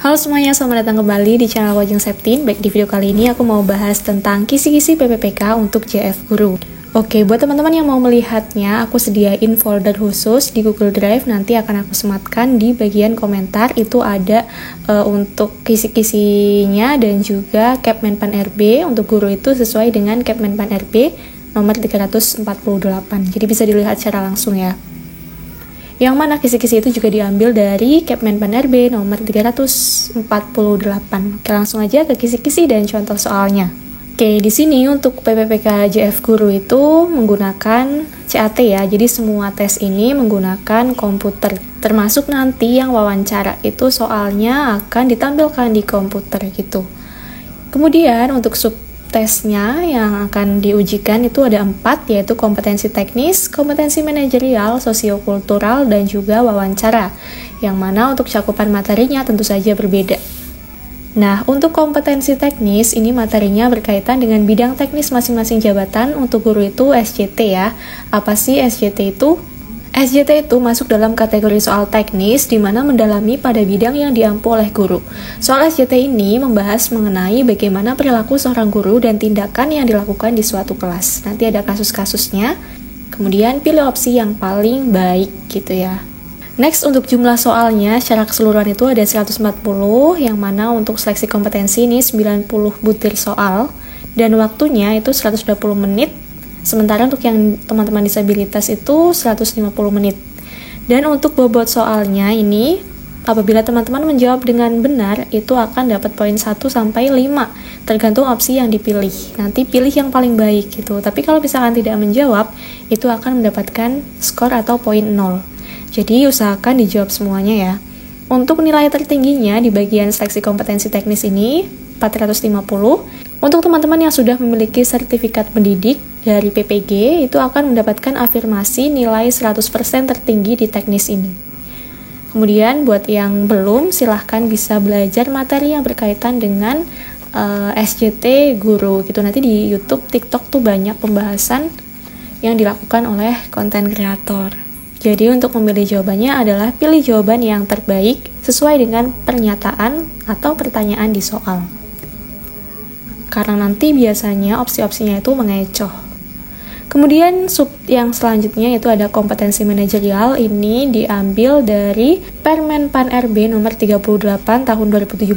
Halo semuanya, selamat datang kembali di channel Wajeng Septin. Baik, di video kali ini aku mau bahas tentang kisi-kisi PPPK untuk JF Guru. Oke, buat teman-teman yang mau melihatnya, aku sediain folder khusus di Google Drive. Nanti akan aku sematkan di bagian komentar. Itu ada untuk kisi-kisinya dan juga Kepmenpan RB. Untuk guru itu sesuai dengan Kepmenpan RB nomor 348. Jadi bisa dilihat secara langsung ya. Yang mana kisi-kisi itu juga diambil dari Kepmenpan RB nomor 348. Oke, langsung aja ke kisi-kisi dan contoh soalnya. Oke, di sini untuk PPPK JF Guru itu menggunakan CAT ya. Jadi semua tes ini menggunakan komputer. Termasuk nanti yang wawancara itu soalnya akan ditampilkan di komputer gitu. Kemudian untuk tesnya yang akan diujikan itu ada 4, yaitu kompetensi teknis, kompetensi manajerial, sosiokultural, dan juga wawancara, yang mana untuk cakupan materinya tentu saja berbeda. Nah, untuk kompetensi teknis, ini materinya berkaitan dengan bidang teknis masing-masing jabatan. Untuk guru itu SJT ya. Apa sih SJT itu? SJT itu masuk dalam kategori soal teknis di mana mendalami pada bidang yang diampu oleh guru. Soal SJT ini membahas mengenai bagaimana perilaku seorang guru dan tindakan yang dilakukan di suatu kelas. Nanti ada kasus-kasusnya. Kemudian pilih opsi yang paling baik gitu ya. Next, untuk jumlah soalnya secara keseluruhan itu ada 140, yang mana untuk seleksi kompetensi ini 90 butir soal dan waktunya itu 120 menit. Sementara untuk yang teman-teman disabilitas itu 150 menit. Dan untuk bobot soalnya ini, apabila teman-teman menjawab dengan benar, itu akan dapat poin 1 sampai 5, tergantung opsi yang dipilih. Nanti pilih yang paling baik gitu. Tapi kalau misalkan tidak menjawab, itu akan mendapatkan skor atau poin 0. Jadi usahakan dijawab semuanya ya. Untuk nilai tertingginya di bagian seleksi kompetensi teknis ini 450. Untuk teman-teman yang sudah memiliki sertifikat pendidik dari PPG, itu akan mendapatkan afirmasi nilai 100% tertinggi di teknis ini. Kemudian buat yang belum, silahkan bisa belajar materi yang berkaitan dengan SJT guru gitu. Nanti di YouTube, TikTok tuh banyak pembahasan yang dilakukan oleh konten kreator. Jadi untuk memilih jawabannya adalah pilih jawaban yang terbaik sesuai dengan pernyataan atau pertanyaan di soal. Karena nanti biasanya opsi-opsinya itu mengecoh. Kemudian sub yang selanjutnya itu ada kompetensi manajerial. Ini diambil dari Permenpan RB nomor 38 tahun 2017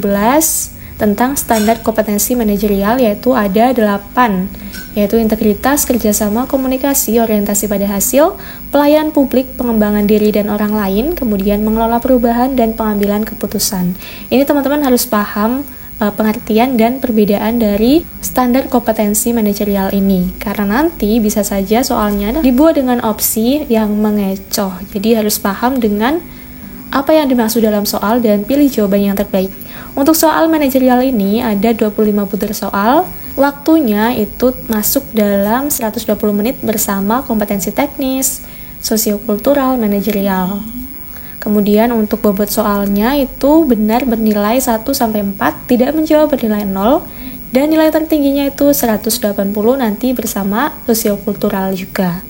tentang standar kompetensi manajerial, yaitu ada 8, yaitu integritas, kerjasama, komunikasi, orientasi pada hasil, pelayanan publik, pengembangan diri dan orang lain, kemudian mengelola perubahan dan pengambilan keputusan. Ini teman-teman harus paham pengertian dan perbedaan dari standar kompetensi manajerial ini, karena nanti bisa saja soalnya dibuat dengan opsi yang mengecoh. Jadi harus paham dengan apa yang dimaksud dalam soal dan pilih jawaban yang terbaik. Untuk soal manajerial ini ada 25 butir soal. Waktunya itu masuk dalam 120 menit bersama kompetensi teknis, sosiokultural, manajerial. Kemudian untuk bobot soalnya itu benar bernilai 1-4, tidak menjawab bernilai 0, dan nilai tertingginya itu 180 nanti bersama sosiokultural juga.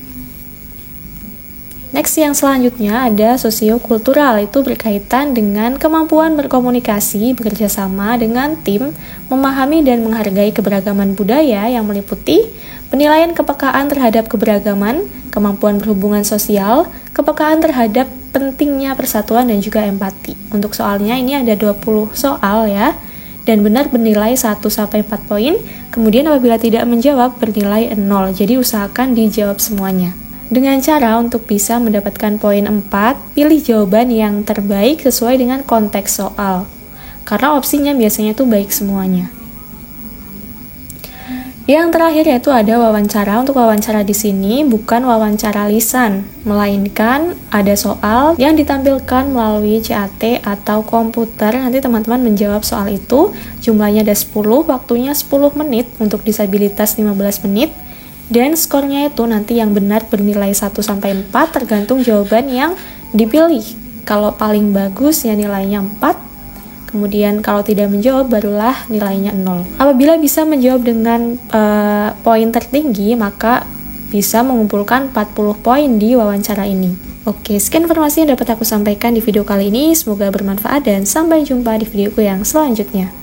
Next, yang selanjutnya ada sosiokultural, itu berkaitan dengan kemampuan berkomunikasi, bekerja sama dengan tim, memahami dan menghargai keberagaman budaya yang meliputi penilaian kepekaan terhadap keberagaman, kemampuan berhubungan sosial, kepekaan terhadap pentingnya persatuan dan juga empati. Untuk soalnya ini ada 20 soal ya, dan benar bernilai 1-4 poin. Kemudian apabila tidak menjawab bernilai 0. Jadi usahakan dijawab semuanya. Dengan cara untuk bisa mendapatkan poin 4, pilih jawaban yang terbaik sesuai dengan konteks soal. Karena opsinya biasanya tuh baik semuanya. Yang terakhir yaitu ada wawancara. Untuk wawancara di sini bukan wawancara lisan, melainkan ada soal yang ditampilkan melalui CAT atau komputer. Nanti teman-teman menjawab soal itu. Jumlahnya ada 10, waktunya 10 menit, untuk disabilitas 15 menit. Dan skornya itu nanti yang benar bernilai 1-4 tergantung jawaban yang dipilih. Kalau paling bagus ya nilainya 4. Kemudian kalau tidak menjawab barulah nilainya 0. Apabila bisa menjawab dengan poin tertinggi, maka bisa mengumpulkan 40 poin di wawancara ini. Oke, sekian informasi yang dapat aku sampaikan di video kali ini. Semoga bermanfaat dan sampai jumpa di videoku yang selanjutnya.